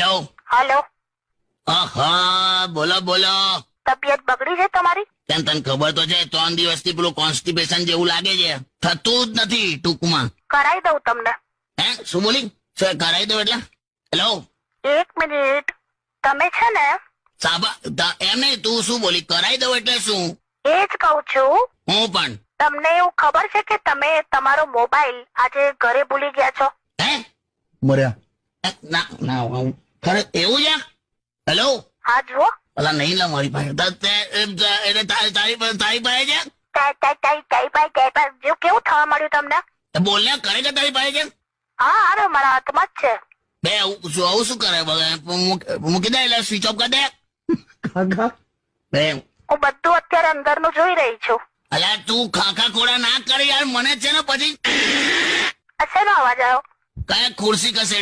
Hello. Hello. હા બોલો બોલો. તબિયત બગડી છે તમારી? કેમ તને ખબર તો છે 3 દિવસથી પેલું કોન્સ્ટિપેશન જેવું લાગે છે, થતું જ નથી ટૂંકમાં. કરાઈ દઉં તમને? હે શું બોલી? શું કરાવી દો એટલે? હેલો. 1 મિનિટ. તમે છે ને એમ નહીં, તું શું બોલી? કરાવી દઉં એટલે શું? એ જ કહું છું. હું પણ. તમને એવું ખબર છે કે તમે તમારો મોબાઈલ આજે ઘરે ભૂલી ગયા છો? હે મર્યા. ના ના ખરે એવું છે? હેલો. હા જુઓ. અલા નહીં લા મારી પાસે એટલે તારી પાસે છે? જો કેવું થવા મળ્યું તમને? બોલ ને, કરે છે તારી પાસે છે? હા અરે મારા હાથમાં જ છે. બે આવું શું કરે? મૂકી દે એટલે સ્વિચ ઓફ કરી દે. કાકા બે હું બધું અત્યારે અંદરનું જોઈ રહી છું. અલા તું ખાખા ખોડા ના કરે યાર, મને છે ને પછી શેનો અવાજ આવ્યો? કયા ખુરશી કસે